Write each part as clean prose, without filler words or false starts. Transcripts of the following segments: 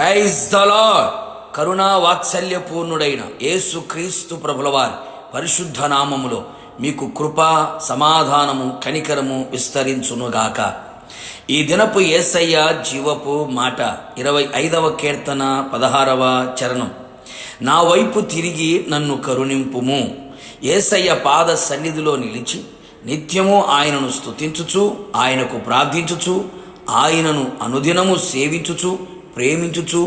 Praise the lord. కరుణా వాత్సల్య పూర్ణుడైన యేసు క్రీస్తు ప్రభులవారి పరిశుద్ధ నామములో మీకు కృప, సమాధానము, కనికరము విస్తరించునుగాక. ఈ దినపు యేసయ్య జీవపు మాట 25వ కీర్తన 16వ చరణం. నా వైపు తిరిగి నన్ను కరుణింపుము. యేసయ్య పాద సన్నిధిలో నిలిచి నిత్యము ఆయనను స్తుతించుచు, ఆయనకు ప్రార్థించుచు, ఆయనను అనుదినము సేవించుచు, ప్రేమించుచు,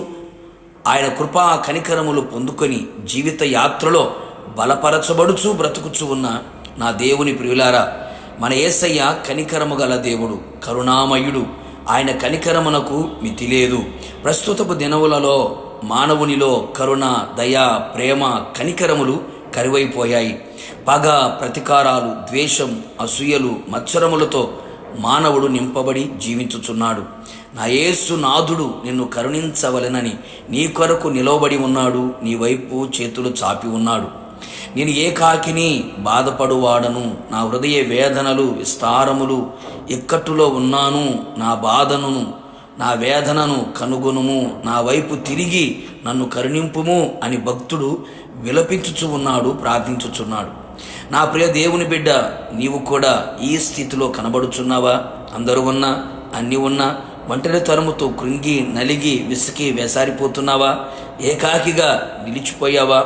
ఆయన కృపా కనికరములు పొందుకొని జీవిత యాత్రలో బలపరచబడుచు బ్రతుకుచు ఉన్న నా దేవుని ప్రియులారా, మన యేసయ్య కనికరము గల దేవుడు, కరుణామయుడు. ఆయన కనికరమునకు మితి లేదు. ప్రస్తుతపు దినములలో మానవునిలో కరుణ, దయ, ప్రేమ, కనికరములు కరువైపోయాయి. పగ, ప్రతీకారాలు, ద్వేషం, అసూయలు, మత్సరములతో మానవుడు నింపబడి జీవించుచున్నాడు. నా యేసు నాథుడు నిన్ను కరుణించవలెనని నీ కొరకు నిలవబడి ఉన్నాడు. నీ వైపు చేతులు చాపి ఉన్నాడు. నేను ఏకాకిని బాధపడువాడను. నా హృదయ వేదనలు విస్తారములు. ఇక్కట్టులో ఉన్నాను. నా బాధను, నా వేదనను కనుగొనుము. నా వైపు తిరిగి నన్ను కరుణింపుము అని భక్తుడు విలపించుచు ఉన్నాడు, ప్రార్థించుచున్నాడు. నా ప్రియ దేవుని బిడ్డ, నీవు కూడా ఈ స్థితిలో కనబడుచున్నావా? అందరూ ఉన్నా, అన్నీ ఉన్నా ఒంటరి తరముతో కృంగి, నలిగి, విసికి వేసారిపోతున్నావా? ఏకాకిగా నిలిచిపోయావా?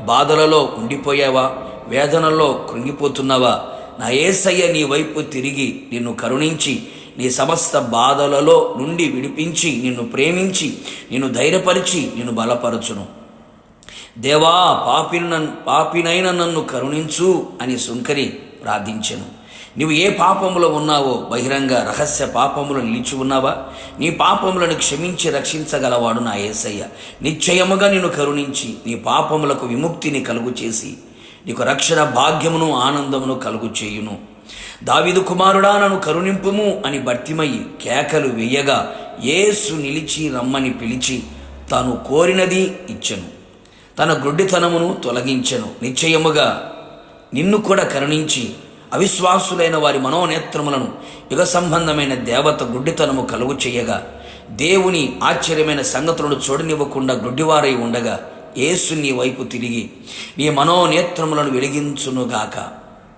బాధలలో ఉండిపోయావా? వేదనలో కృంగిపోతున్నావా? నా యేసయ్య నీ వైపు తిరిగి నిన్ను కరుణించి, నీ సమస్త బాధలలో నుండి విడిపించి, నిన్ను ప్రేమించి, నిన్ను ధైర్యపరిచి, నిన్ను బలపరచును. దేవా, పాపినైన నన్ను కరుణించు అని సుంకరి ప్రార్థించెను. నీవు ఏ పాపములో ఉన్నావో, బహిరంగ రహస్య పాపములు నిలిచి ఉన్నావా? నీ పాపములను క్షమించి రక్షించగలవాడు నా యేసయ్య. నిశ్చయముగా నిన్ను కరుణించి నీ పాపములకు విముక్తిని కలుగు చేసి నీకు రక్షణ భాగ్యమును, ఆనందమును కలుగు చేయును. దావీదు కుమారుడా, నన్ను కరుణింపుము అని బర్తిమయి కేకలు వేయగా యేసు నిలిచి రమ్మని పిలిచి తాను కోరినది ఇచ్చెను. తన గ్రుడ్డితనమును తొలగించెను. నిశ్చయముగా నిన్ను కూడా కరుణించి అవిశ్వాసులైన వారి మనోనేత్రములను యుగ సంబంధమైన దేవత గుడ్డితనము కలుగు చేయగా, దేవుని ఆశ్చర్యమైన సంగతులను చూడనివ్వకుండా గుడ్డివారై ఉండగా యేసు నీ వైపు తిరిగి నీ మనోనేత్రములను వెలిగించునుగాక.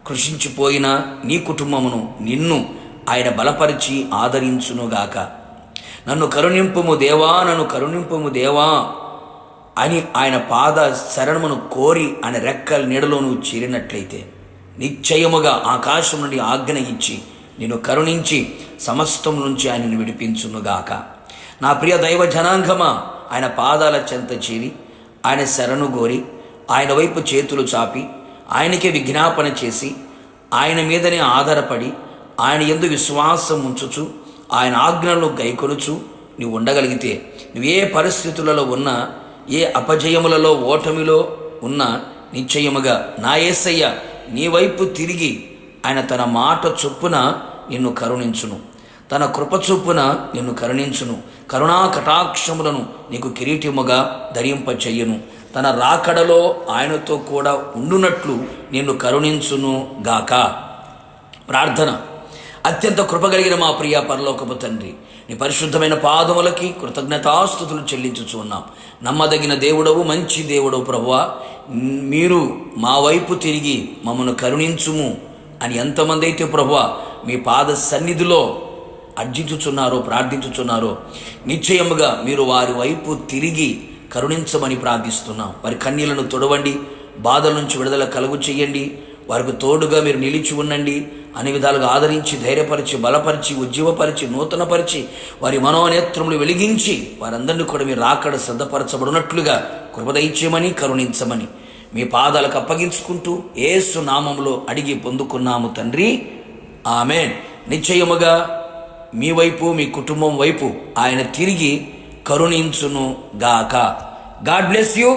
కృషించిపోయిన నీ కుటుంబమును నిన్ను ఆయన బలపరిచి ఆదరించునుగాక. నన్ను కరుణింపుము దేవా, నన్ను కరుణింపుము దేవా అని ఆయన పాద శరణమును కోరి ఆయన రెక్కల నీడలో నువ్వు చేరినట్లయితే నిశ్చయముగా ఆకాశం నుండి ఆజ్ఞ ఇచ్చి నిన్ను కరుణించి సమస్తం నుంచి ఆయనను విడిపించునుగాక. నా ప్రియ దైవ జనాంగమా, ఆయన పాదాల చెంత చేరి ఆయన శరణు గోరి ఆయన వైపు చేతులు చాపి ఆయనకే విజ్ఞాపన చేసి ఆయన మీదనే ఆధారపడి ఆయన యందు విశ్వాసం ఉంచుచు ఆయన ఆజ్ఞలను గైకొనుచు నువ్వు ఉండగలిగితే, నువ్వే పరిస్థితులలో ఉన్నా, ఏ అపజయములలో, ఓటమిలో ఉన్నా, నిశ్చయముగా నా యేసయ్య నీ వైపు తిరిగి ఆయన తన మాట చొప్పున నిన్ను కరుణించును. తన కృప చొప్పున నిన్ను కరుణించును. కరుణా కటాక్షములను నీకు కిరీటముగా ధరింపచెయ్యును. తన రాకడలో ఆయనతో కూడా ఉండునట్లు నిన్ను కరుణించును గాక. ప్రార్థన. అత్యంత కృపగలిగిన మా ప్రియ పరలోకపు తండ్రి, నీ పరిశుద్ధమైన పాదములకి కృతజ్ఞతాస్తుతులు చెల్లించుచు ఉన్నాం. నమ్మదగిన దేవుడవు, మంచి దేవుడవు ప్రభువా, మీరు మా వైపు తిరిగి మమ్మను కరుణించుము అని ఎంతమంది అయితే ప్రభువా మీ పాద సన్నిధిలో అర్జించుచున్నారో, ప్రార్థించుచున్నారో, నిశ్చయముగా మీరు వారి వైపు తిరిగి కరుణించమని ప్రార్థిస్తున్నాం. వారి కన్నీళ్లను తొడవండి, బాధల నుంచి విడుదల కలుగు చేయండి. వారికి తోడుగా మీరు నిలిచి ఉండండి. అన్ని విధాలుగా ఆదరించి, ధైర్యపరిచి, బలపరిచి, ఉజ్జీవపరిచి, నూతనపరిచి, వారి మనోనేత్రములు వెలిగించి వారందరినీ కూడా మీరు రాకడ సిద్ధపరచబడినట్లుగా కృపదయిచ్యమని, కరుణించమని మీ పాదాలకు అప్పగించుకుంటూ యేసు నామములో అడిగి పొందుకున్నాము తండ్రి, ఆమేన్. నిశ్చయముగా మీ వైపు, మీ కుటుంబం వైపు ఆయన తిరిగి కరుణించును గాక. God bless you.